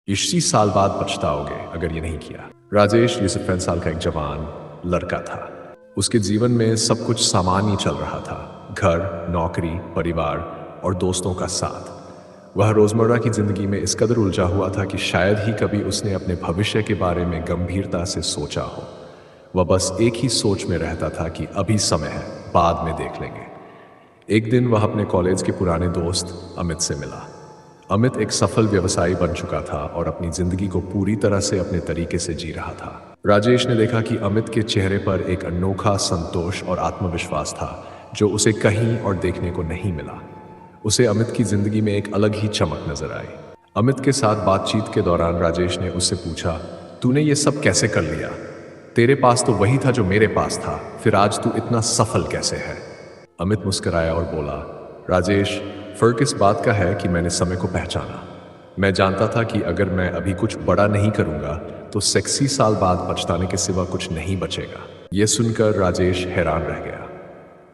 इसी साल बाद पछताओगे अगर ये नहीं किया। राजेश यूसुफ़ साल का एक जवान लड़का था। उसके जीवन में सब कुछ सामान्य चल रहा था। घर, नौकरी, परिवार और दोस्तों का साथ। वह रोज़मर्रा की ज़िंदगी में इस कदर उलझा हुआ था कि शायद ही कभी उसने अपने भविष्य के बारे में गंभीरता से सोचा हो। वह बस एक ही सोच में रहता था कि अभी समय है, बाद में देख लेंगे। एक दिन वह अपने कॉलेज के पुराने दोस्त अमित से मिला। अमित एक सफल व्यवसायी बन चुका था और अपनी जिंदगी को पूरी तरह से अपने तरीके से जी रहा था। राजेश ने देखा कि अमित के चेहरे पर एक अनोखा संतोष और आत्मविश्वास था जो उसे कहीं और देखने को नहीं मिला। उसे अमित की जिंदगी में एक अलग ही चमक नजर आई। अमित के साथ बातचीत के दौरान राजेश ने उससे पूछा, तूने ये सब कैसे कर लिया? तेरे पास तो वही था जो मेरे पास था, फिर आज तू इतना सफल कैसे है? अमित मुस्कुराया और बोला, राजेश, फर्क इस बात का है कि मैंने समय को पहचाना। मैं जानता था कि अगर मैं अभी कुछ बड़ा नहीं करूंगा तो 60 साल बाद पछताने के सिवा कुछ नहीं बचेगा। यह सुनकर राजेश हैरान रह गया।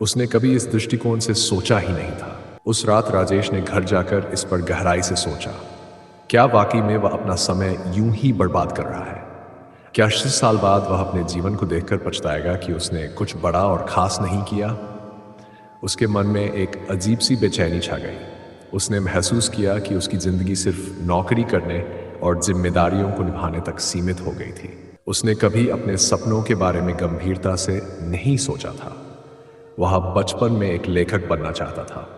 उसने कभी इस दृष्टिकोण से सोचा ही नहीं था। उस रात राजेश ने घर जाकर इस पर गहराई से सोचा। क्या वाकई में वह अपना समय यूं ही बर्बाद कर रहा है? क्या 80 साल बाद वह अपने जीवन को देखकर पछताएगा कि उसने कुछ बड़ा और खास नहीं किया? उसके मन में एक अजीब सी बेचैनी छा गई। उसने महसूस किया कि उसकी जिंदगी सिर्फ नौकरी करने और जिम्मेदारियों को निभाने तक सीमित हो गई थी। उसने कभी अपने सपनों के बारे में गंभीरता से नहीं सोचा था। वह बचपन में एक लेखक बनना चाहता था।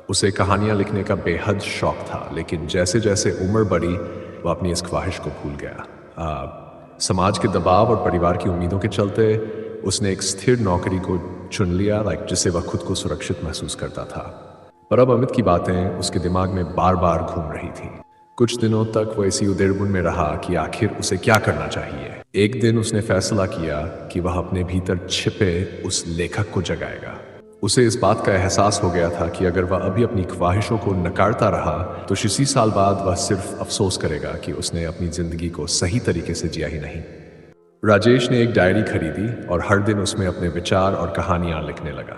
उसे कहानियां लिखने का बेहद शौक था, लेकिन जैसे जैसे उम्र बढ़ी वह अपनी इस ख्वाहिश को भूल गया। समाज के दबाव और परिवार की उम्मीदों के चलते उसने एक स्थिर नौकरी को चुन लिया, जिससे वह खुद को सुरक्षित महसूस करता था। पर अब अमित की बातें उसके दिमाग में बार बार घूम रही थी। कुछ दिनों तक वह इसी उधेड़बुन में रहा कि आखिर उसे क्या करना चाहिए। एक दिन उसने फैसला किया कि वह अपने भीतर छिपे उस लेखक को जगाएगा। उसे इस बात का एहसास हो गया था कि अगर वह अभी अपनी ख्वाहिशों को नकारता रहा तो 60 साल बाद वह सिर्फ अफसोस करेगा कि उसने अपनी जिंदगी को सही तरीके से जिया ही नहीं। राजेश ने एक डायरी खरीदी और हर दिन उसमें अपने विचार और कहानियां लिखने लगा।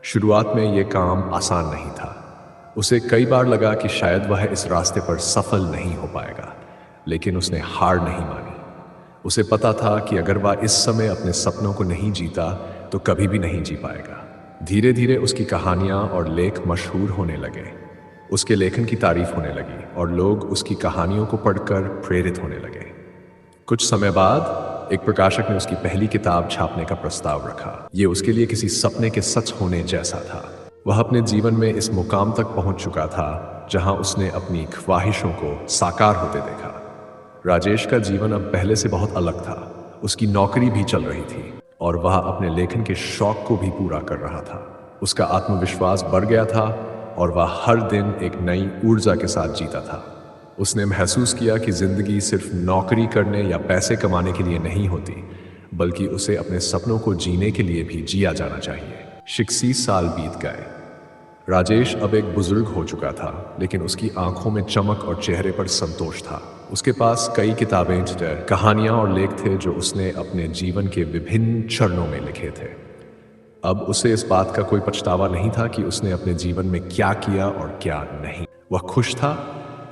शुरुआत में यह काम आसान नहीं था। उसे कई बार लगा कि शायद वह इस रास्ते पर सफल नहीं हो पाएगा, लेकिन उसने हार नहीं मानी। उसे पता था कि अगर वह इस समय अपने सपनों को नहीं जीता तो कभी भी नहीं जी पाएगा। धीरे धीरे उसकी कहानियां और लेख मशहूर होने लगे। उसके लेखन की तारीफ होने लगी और लोग उसकी कहानियों को पढ़कर प्रेरित होने लगे। कुछ समय बाद एक प्रकाशक ने उसकी पहली किताब छापने का प्रस्ताव रखा। ये उसके लिए किसी सपने के सच होने जैसा था। वह अपने जीवन में इस मुकाम तक पहुंच चुका था जहां उसने अपनी ख्वाहिशों को साकार होते देखा। राजेश का जीवन अब पहले से बहुत अलग था। उसकी नौकरी भी चल रही थी और वह अपने लेखन के शौक को भी पूरा कर रहा था। उसका आत्मविश्वास बढ़ गया था और वह हर दिन एक नई ऊर्जा के साथ जीता था। उसने महसूस किया कि जिंदगी सिर्फ नौकरी करने या पैसे कमाने के लिए नहीं होती, बल्कि उसे अपने सपनों को जीने के लिए भी जिया जाना चाहिए। 60 साल बीत गए। राजेश अब एक बुजुर्ग हो चुका था, लेकिन उसकी आंखों में चमक और चेहरे पर संतोष था। उसके पास कई किताबें, कहानियां और लेख थे जो उसने अपने जीवन के विभिन्न चरणों में लिखे थे। अब उसे इस बात का कोई पछतावा नहीं था कि उसने अपने जीवन में क्या किया और क्या नहीं। वह खुश था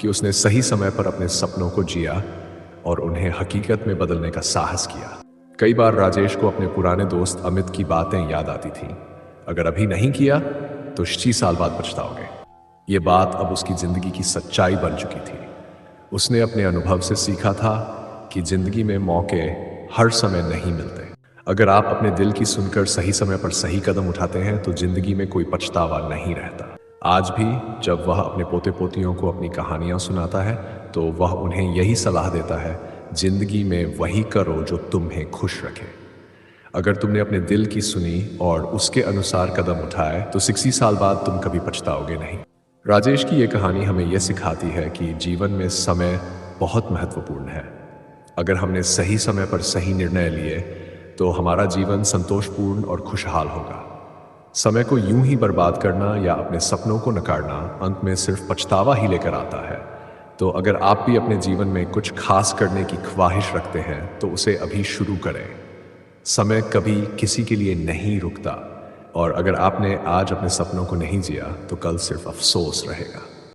कि उसने सही समय पर अपने सपनों को जिया और उन्हें हकीकत में बदलने का साहस किया। कई बार राजेश को अपने पुराने दोस्त अमित की बातें याद आती थीं। अगर अभी नहीं किया तो 60 साल बाद पछताओगे। ये बात अब उसकी जिंदगी की सच्चाई बन चुकी थी। उसने अपने अनुभव से सीखा था कि जिंदगी में मौके हर समय नहीं मिलते। अगर आप अपने दिल की सुनकर सही समय पर सही कदम उठाते हैं तो जिंदगी में कोई पछतावा नहीं रहता। आज भी जब वह अपने पोते पोतियों को अपनी कहानियां सुनाता है तो वह उन्हें यही सलाह देता है, जिंदगी में वही करो जो तुम्हें खुश रखे। अगर तुमने अपने दिल की सुनी और उसके अनुसार कदम उठाए तो 60 साल बाद तुम कभी पछताओगे नहीं। राजेश की यह कहानी हमें यह सिखाती है कि जीवन में समय बहुत महत्वपूर्ण है। अगर हमने सही समय पर सही निर्णय लिए तो हमारा जीवन संतोषपूर्ण और खुशहाल होगा। समय को यूं ही बर्बाद करना या अपने सपनों को नकारना अंत में सिर्फ पछतावा ही लेकर आता है। तो अगर आप भी अपने जीवन में कुछ खास करने की ख्वाहिश रखते हैं तो उसे अभी शुरू करें। समय कभी किसी के लिए नहीं रुकता और अगर आपने आज अपने सपनों को नहीं जिया तो कल सिर्फ अफसोस रहेगा।